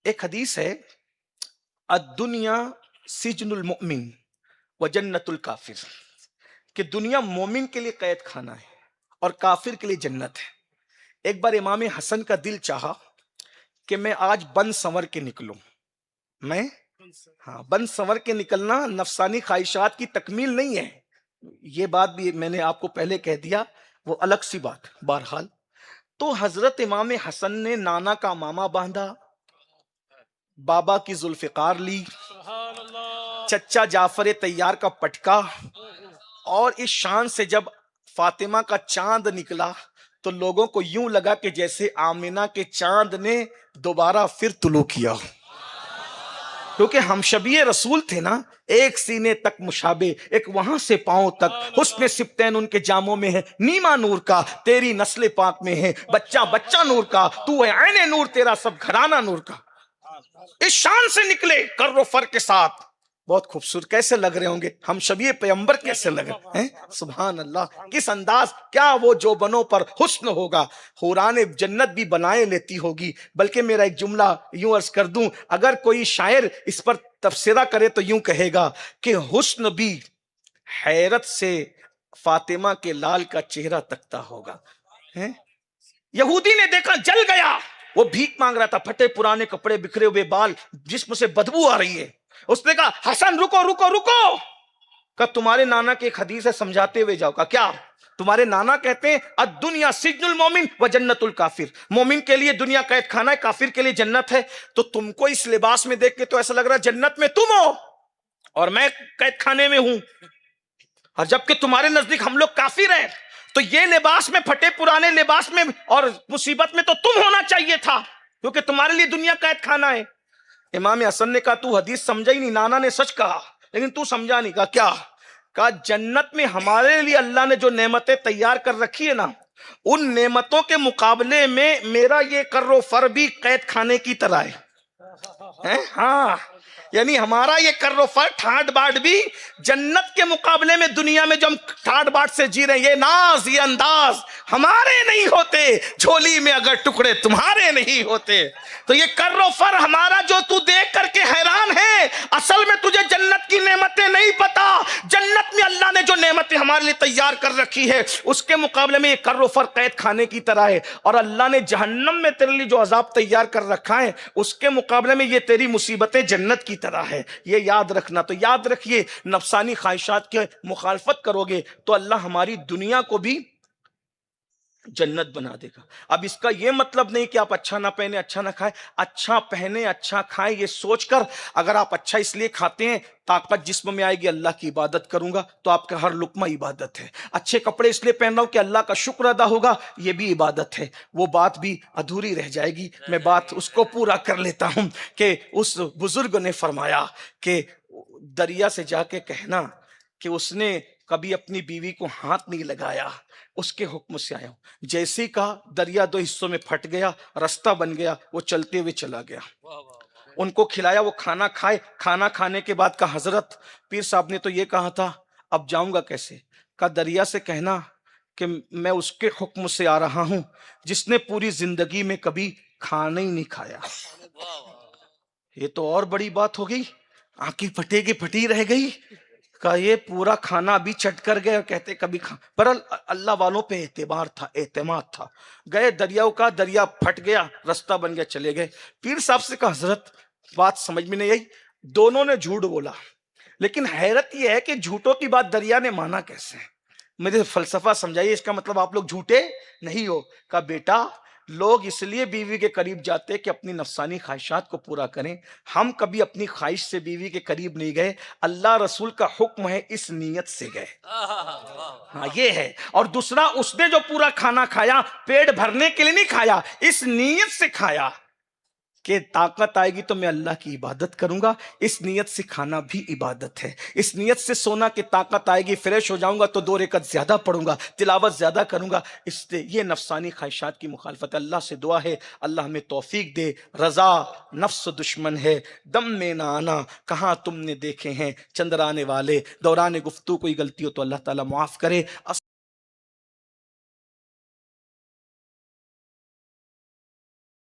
ایک حدیث ہے، الدنیا سجن المؤمن و جنت الکافر، کہ دنیا مومن کے لیے قید خانہ ہے اور کافر کے لیے جنت ہے۔ ایک بار امام حسن کا دل چاہا کہ میں آج بن سنور کے نکلوں۔ میں بن سنور کے نکلنا نفسانی خواہشات کی تکمیل نہیں ہے، یہ بات بھی میں نے آپ کو پہلے کہہ دیا، وہ الگ سی بات۔ بہرحال تو حضرت امام حسن نے نانا کا ماما باندھا، بابا کی ذوالفقار لی، چچا جعفر طیار کا پٹکا، اور اس شان سے جب فاطمہ کا چاند نکلا تو لوگوں کو یوں لگا کہ جیسے آمنہ کے چاند نے دوبارہ پھر طلوع کیا، کیونکہ ہم شبیہ رسول تھے نا، ایک سینے تک مشابہ، ایک وہاں سے پاؤں تک، حسن سبتین ان کے جاموں میں ہے، نیما نور کا تیری نسل پاک میں ہے، بچہ بچہ نور کا تو ہے عین نور، تیرا سب گھرانہ نور کا۔ اس شان سے نکلے کر و فر کے ساتھ، بہت خوبصورت کیسے لگ رہے ہوں گے، ہم شبیہ پیغمبر کیسے لگ رہے ہیں، سبحان اللہ، کس انداز، کیا وہ جو بنوں پر حسن ہوگا، حوران جنت بھی بنائے لیتی ہوگی۔ بلکہ میرا ایک جملہ یوں عرض کر دوں، اگر کوئی شاعر اس پر تبصرہ کرے تو یوں کہے گا کہ حسن بھی حیرت سے فاطمہ کے لال کا چہرہ تکتا ہوگا۔ یہودی نے دیکھا جل گیا، وہ بھیک مانگ رہا تھا، پھٹے پرانے کپڑے، بکھرے ہوئے بال، جسم سے بدبو آ رہی ہے۔ اس نے کہا حسن رکو رکو رکو، کہا تمہارے نانا کی ایک حدیث ہے، سمجھاتے ہوئے جاؤ۔ کہا کیا؟ تمہارے نانا کہتے ہیں الدنیا سجن المومن و جنت الکافر، مومن کے لیے دنیا قید خانہ ہے، کافر کے لیے جنت ہے۔ تو تم کو اس لباس میں دیکھ کے تو ایسا لگ رہا ہے جنت میں تم ہو اور میں قید خانے میں ہوں، اور جبکہ تمہارے نزدیک ہم لوگ کافر ہیں، تو یہ لباس میں، پھٹے پرانے لباس میں اور مصیبت میں تو تم ہونا چاہیے تھا، کیونکہ تمہارے لیے دنیا قید خانہ ہے۔ امام حسن نے کہا تو حدیث سمجھا ہی نہیں، نانا نے سچ کہا لیکن تو سمجھا نہیں۔ کہا کیا؟ کہا جنت میں ہمارے لیے اللہ نے جو نعمتیں تیار کر رکھی ہے نا، ان نعمتوں کے مقابلے میں میرا یہ کر و فر بھی قید خانے کی طرح ہے۔ ہاں، یعنی ہمارا یہ کر و فر، ٹھاٹ باٹ بھی جنت کے مقابلے میں، دنیا میں جو ہم ٹھاٹ باٹ سے جی رہے ہیں، یہ ناز یہ انداز ہمارے نہیں ہوتے، جھولی میں اگر ٹکڑے تمہارے نہیں ہوتے۔ تو یہ کر و فر ہمارا جو تو دیکھ کر کے حیران ہے، اصل میں تجھے جنت کی نعمتیں نہیں پتا۔ جنت میں اللہ نے جو نعمتیں ہمارے لیے تیار کر رکھی ہے، اس کے مقابلے میں یہ کر و فر قید خانے کی طرح ہے، اور اللہ نے جہنم میں تیرے لیے جو عذاب تیار کر رکھا ہے، اس کے مقابلے میں یہ تیری مصیبتیں جنت کی طرح ہے۔ یہ یاد رکھنا۔ تو یاد رکھیے، نفسانی خواہشات کے مخالفت کرو گے تو اللہ ہماری دنیا کو بھی جنت بنا دے گا۔ اب اس کا یہ مطلب نہیں کہ آپ اچھا نہ پہنے، اچھا نہ کھائیں، اچھا پہنے اچھا کھائیں، یہ سوچ کر اگر آپ اچھا اس لیے کھاتے ہیں طاقت جسم میں آئے گی، اللہ کی عبادت کروں گا تو آپ کا ہر لقمہ عبادت ہے۔ اچھے کپڑے اس لیے پہن رہا ہوں کہ اللہ کا شکر ادا ہوگا، یہ بھی عبادت ہے۔ وہ بات بھی ادھوری رہ جائے گی، میں بات اس کو پورا کر لیتا ہوں کہ اس بزرگ نے فرمایا کہ دریا سے جا کے کہنا کہ اس نے کبھی اپنی بیوی کو ہاتھ نہیں لگایا، اس کے حکم سے آیا ہوں۔ جیسے ہی کہا دریا دو حصوں میں پھٹ گیا، رستہ بن گیا، وہ چلتے ہوئے چلا گیا۔ ان کو کھلایا، وہ کھانا کھائے۔ کھانا کھانے کے بعد کہا حضرت پیر صاحب نے تو یہ کہا تھا، اب جاؤں گا کیسے؟ کہا دریا سے کہنا کہ میں اس کے حکم سے آ رہا ہوں جس نے پوری زندگی میں کبھی کھانا ہی نہیں کھایا۔ یہ تو اور بڑی بات ہو گئی، آنکھیں پھٹے کی پھٹی رہ گئی۔ کہ یہ پورا کھانا بھی چٹ کر گئے اور کہتے کبھی پر اللہ والوں پہ اعتبار تھا، اعتماد تھا۔ گئے دریاؤں کا، دریا پھٹ گیا، رستہ بن گیا، چلے گئے۔ پیر صاحب سے کہا حضرت بات سمجھ میں نہیں آئی، دونوں نے جھوٹ بولا، لیکن حیرت یہ ہے کہ جھوٹوں کی بات دریا نے مانا کیسے؟ مجھے فلسفہ سمجھائیے، اس کا مطلب آپ لوگ جھوٹے نہیں ہو۔ کہا بیٹا لوگ اس لیے بیوی کے قریب جاتے کہ اپنی نفسانی خواہشات کو پورا کریں، ہم کبھی اپنی خواہش سے بیوی کے قریب نہیں گئے، اللہ رسول کا حکم ہے اس نیت سے گئے۔ ہاں یہ ہے۔ اور دوسرا، اس نے جو پورا کھانا کھایا پیٹ بھرنے کے لیے نہیں کھایا، اس نیت سے کھایا کہ طاقت آئے گی تو میں اللہ کی عبادت کروں گا۔ اس نیت سے کھانا بھی عبادت ہے۔ اس نیت سے سونا کہ طاقت آئے گی، فریش ہو جاؤں گا تو 2 رکعت زیادہ پڑھوں گا، تلاوت زیادہ کروں گا۔ اس سے یہ نفسانی خواہشات کی مخالفت۔ اللہ سے دعا ہے اللہ ہمیں توفیق دے۔ رضا نفس دشمن ہے، دم میں نہ آنا، کہاں تم نے دیکھے ہیں چندرانے والے۔ دوران گفتگو کوئی غلطی ہو تو اللہ تعالیٰ معاف کرے۔